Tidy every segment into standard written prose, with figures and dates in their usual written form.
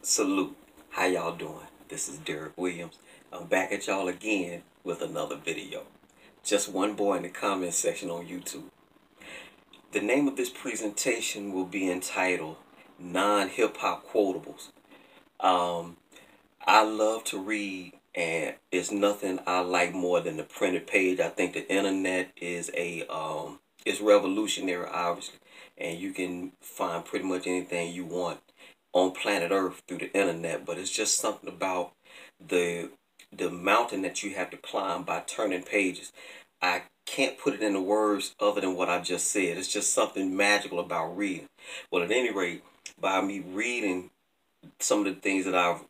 Salute. How y'all doing? This is Derek Williams. I'm back at y'all again with another video. Just one boy in the comment section on YouTube. The name of this presentation will be entitled Non-Hip Hop Quotables. I love to read, and it's nothing I like more than the printed page. I think the internet is it's revolutionary, obviously, and you can find pretty much anything you want on planet Earth through the internet. But it's just something about the mountain that you have to climb by turning pages. I can't put it into words other than what I just said. It's just something magical about reading. Well, at any rate, by me reading some of the things that I've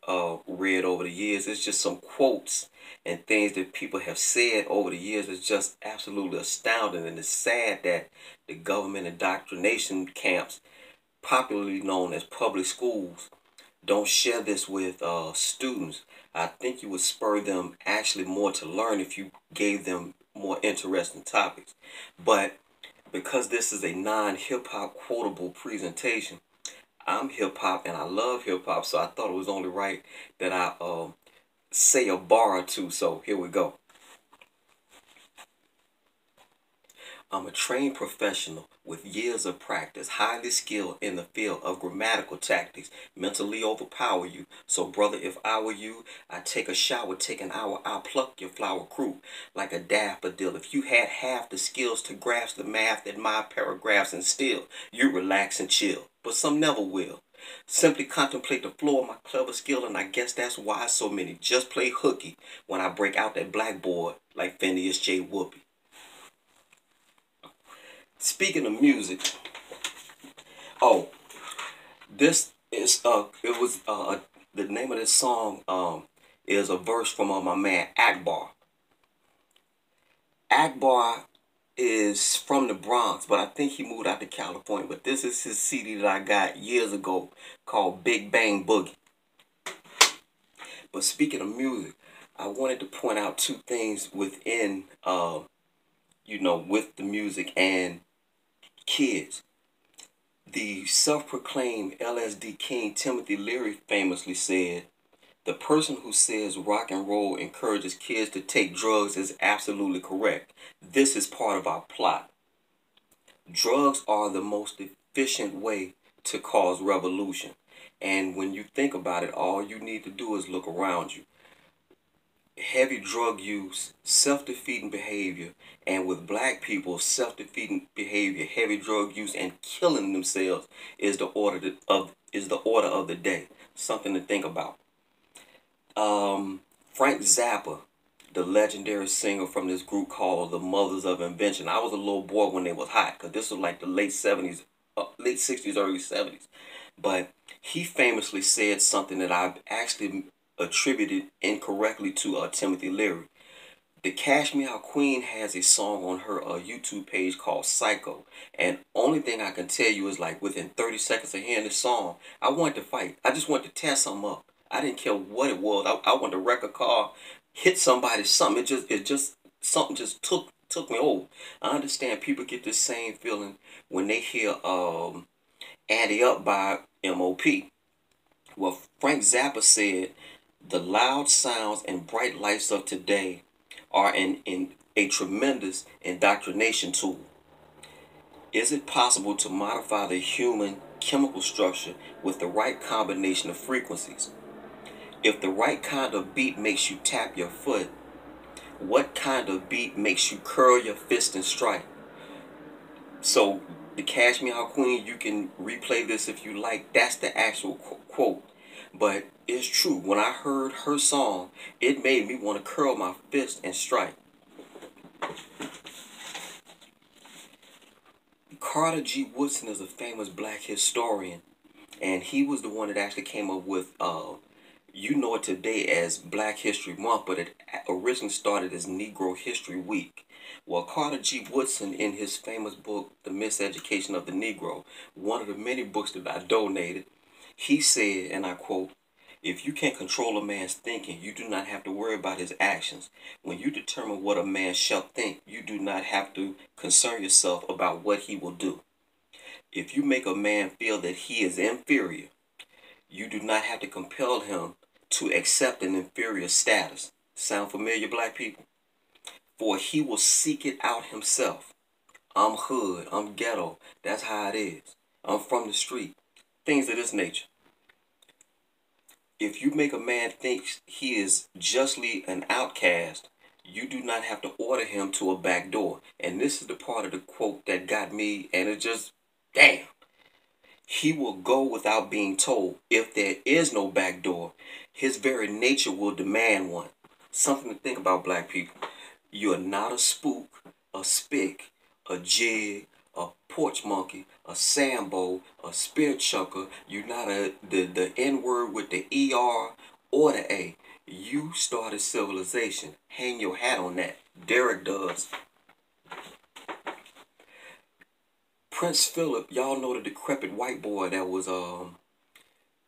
read over the years, it's just some quotes and things that people have said over the years. It's just absolutely astounding, and it's sad that the government indoctrination camps, popularly known as public schools, don't share this with students. I think you would spur them actually more to learn if you gave them more interesting topics. But because this is a non-hip-hop quotable presentation, I'm hip-hop and I love hip-hop, so I thought it was only right that I say a bar or two. So here we go. I'm a trained professional with years of practice, highly skilled in the field of grammatical tactics, mentally overpower you. So brother, if I were you, I'd take a shower, take an hour, I'll pluck your flower crew like a daffodil. If you had half the skills to grasp the math that my paragraphs instill, you relax and chill, but some never will. Simply contemplate the flow of my clever skill, and I guess that's why so many just play hooky when I break out that blackboard like Phineas J. Whoopi. Speaking of music, oh, this is it was the name of this song is a verse from my man Akbar. Akbar is from the Bronx, but I think he moved out to California. But this is his CD that I got years ago called Big Bang Boogie. But speaking of music, I wanted to point out two things within with the music and kids. The self-proclaimed LSD king Timothy Leary famously said, "The person who says rock and roll encourages kids to take drugs is absolutely correct. This is part of our plot. Drugs are the most efficient way to cause revolution. And when you think about it, all you need to do is look around you. Heavy drug use, self-defeating behavior, and with black people, self-defeating behavior, heavy drug use, and killing themselves is the order of the day. Something to think about." Frank Zappa, the legendary singer from this group called the Mothers of Invention. I was a little boy when they was hot, because this was like the late 70s, late 60s, early 70s. But he famously said something that I've actually attributed incorrectly to Timothy Leary. The Cash Me Out Queen has a song on her YouTube page called Psycho. And only thing I can tell you is, like, within 30 seconds of hearing this song, I wanted to fight. I just wanted to tear something up. I didn't care what it was. I wanted to wreck a car, hit somebody, something. Something just took me over. I understand people get this same feeling when they hear Anti Up by M.O.P. Well, Frank Zappa said, "The loud sounds and bright lights of today are a tremendous indoctrination tool. Is it possible to modify the human chemical structure with the right combination of frequencies? If the right kind of beat makes you tap your foot, what kind of beat makes you curl your fist and strike?" So the Cash Me Out Queen, you can replay this if you like. That's the actual quote. But it's true. When I heard her song, it made me want to curl my fist and strike. Carter G. Woodson is a famous black historian, and he was the one that actually came up with, you know it today as Black History Month, but it originally started as Negro History Week. Well, Carter G. Woodson, in his famous book, The Miseducation of the Negro, one of the many books that I donated, he said, and I quote, "If you can control a man's thinking, you do not have to worry about his actions. When you determine what a man shall think, you do not have to concern yourself about what he will do. If you make a man feel that he is inferior, You do not have to compel him to accept an inferior status. Sound familiar, black people? For he will seek it out himself. I'm hood, I'm ghetto, that's how it is. I'm from the street. Things of this nature. If you make a man think he is justly an outcast, you do not have to order him to a back door. And this is the part of the quote that got me, and it just, damn. He will go without being told. If there is no back door, his very nature will demand one. Something to think about, black people. You are not a spook, a spick, a jig, a porch monkey, a sambo, a spear chucker. You're not the N-word with the ER or the A. You started civilization. Hang your hat on that. Derek does. Prince Philip, y'all know the decrepit white boy that was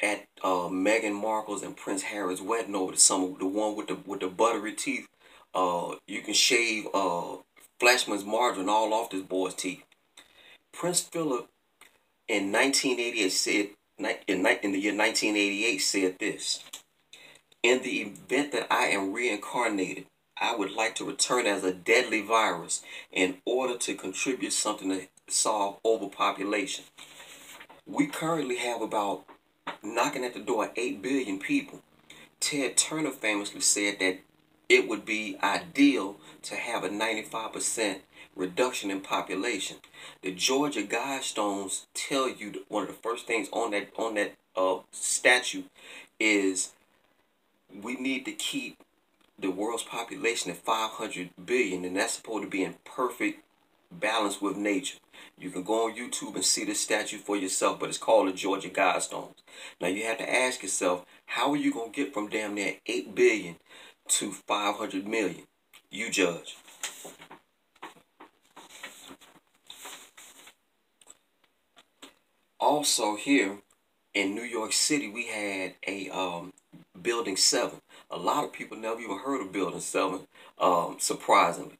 at Meghan Markle's and Prince Harry's wedding over the summer, the one with the buttery teeth. You can shave Flashman's margarine all off this boy's teeth. Prince Philip in 1988 said in the year 1988 said this: in the event that I am reincarnated, I would like to return as a deadly virus in order to contribute something to solve overpopulation. We currently have about knocking at the door 8 billion people. Ted Turner famously said that it would be ideal to have a 95% reduction in population. The Georgia Guidestones tell you that one of the first things on that statute is we need to keep the world's population at 500 billion, and that's supposed to be in perfect balance with nature. You can go on YouTube and see this statute for yourself, but it's called the Georgia Guidestones. Now you have to ask yourself, how are you going to get from damn near 8 billion to 500 million? You judge. Also here in New York City, we had a Building 7. A lot of people never even heard of Building 7, surprisingly.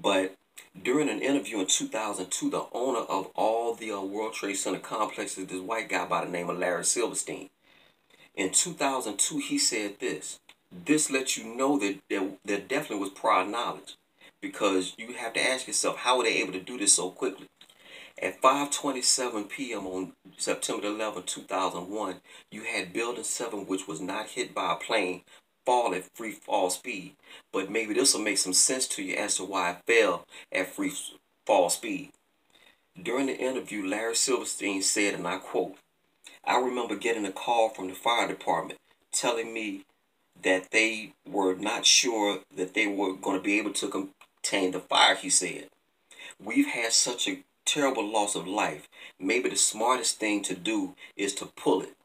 But during an interview in 2002, the owner of all the World Trade Center complexes, this white guy by the name of Larry Silverstein. In 2002, he said this. This lets you know that there definitely was prior knowledge, because you have to ask yourself, how were they able to do this so quickly? At 5:27 p.m. on September 11, 2001, you had Building 7, which was not hit by a plane, fall at free fall speed. But maybe this will make some sense to you as to why it fell at free fall speed. During the interview, Larry Silverstein said, and I quote, I remember getting a call from the fire department telling me that they were not sure that they were going to be able to contain the fire, he said. We've had such a terrible loss of life. Maybe the smartest thing to do is to pull it.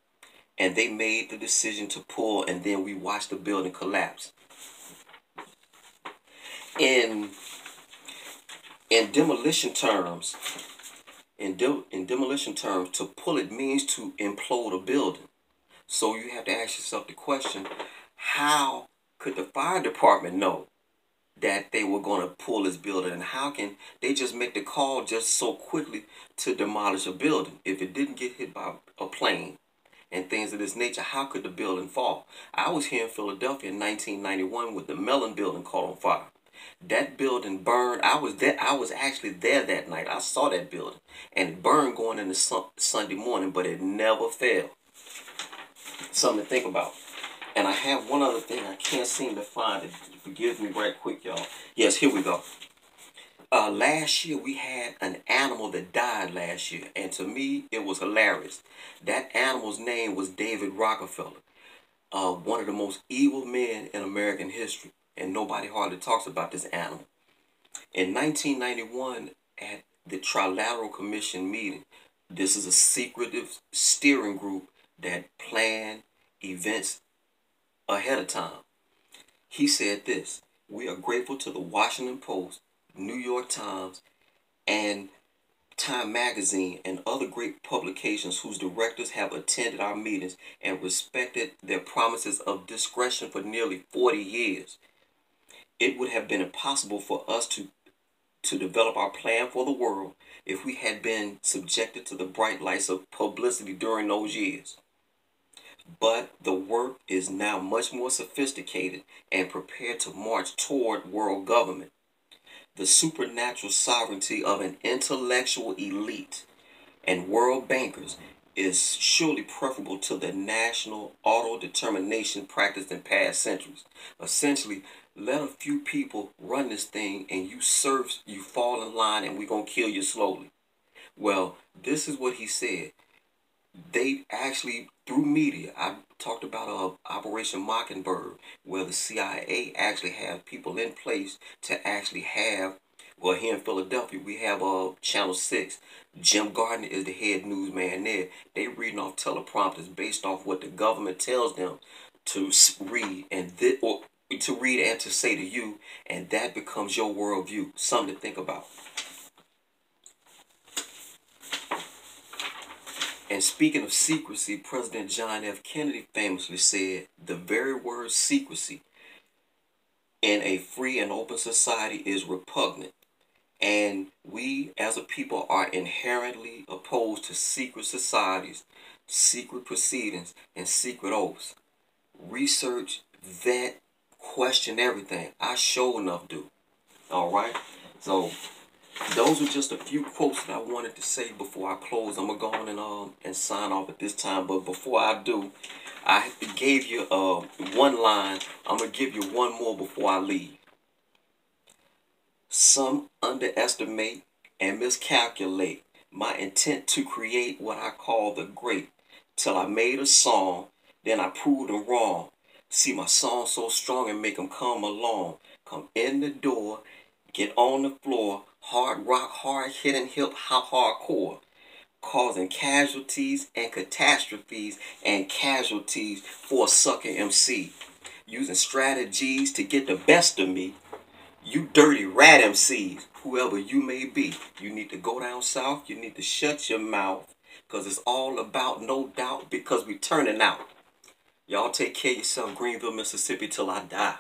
And they made the decision to pull, and then we watched the building collapse. In demolition terms, to pull it means to implode a building. So you have to ask yourself the question, how could the fire department know that they were going to pull this building, and how can they just make the call just so quickly to demolish a building? If it didn't get hit by a plane and things of this nature, how could the building fall? I was here in Philadelphia in 1991 when the Mellon building caught on fire. That building burned. I was actually there that night. I saw that building, and it burned going into Sunday morning, but it never fell. Something to think about. And I have one other thing. I can't seem to find it. Forgive me right quick, y'all. Yes, here we go. Last year, we had an animal that died last year. And to me, it was hilarious. That animal's name was David Rockefeller. One of the most evil men in American history. And nobody hardly talks about this animal. In 1991, at the Trilateral Commission meeting, this is a secretive steering group that planned events ahead of time. He said this: we are grateful to the Washington Post, New York Times, and Time Magazine and other great publications whose directors have attended our meetings and respected their promises of discretion for nearly 40 years. It would have been impossible for us to develop our plan for the world if we had been subjected to the bright lights of publicity during those years. But the work is now much more sophisticated and prepared to march toward world government. The supernatural sovereignty of an intellectual elite and world bankers is surely preferable to the national auto-determination practiced in past centuries. Essentially, let a few people run this thing and you serve, you fall in line and we're going to kill you slowly. Well, this is what he said. They actually, through media, I talked about Operation Mockingbird, where the CIA actually has people in place to actually have, well, here in Philadelphia, we have Channel 6. Jim Gardner is the head newsman there. They reading off teleprompters based off what the government tells them to read or to read and to say to you, and that becomes your worldview. Something to think about. And speaking of secrecy, President John F. Kennedy famously said, the very word secrecy in a free and open society is repugnant. And we as a people are inherently opposed to secret societies, secret proceedings, and secret oaths. Research, vet, question everything. I sure enough do. Alright? So those are just a few quotes that I wanted to say before I close. I'm gonna go on and sign off at this time. But before I do, I gave you one line. I'm gonna give you one more before I leave. Some underestimate and miscalculate my intent to create what I call the great. Till I made a song, then I proved them wrong. See my song so strong and make them come along. Come in the door, get on the floor. Hard rock, hard hitting, hip hop, hardcore, causing casualties and catastrophes and casualties for a sucker MC. Using strategies to get the best of me. You dirty rat MCs, whoever you may be, you need to go down south. You need to shut your mouth, because it's all about no doubt, because we turning out. Y'all take care of yourself, Greenville, Mississippi, till I die.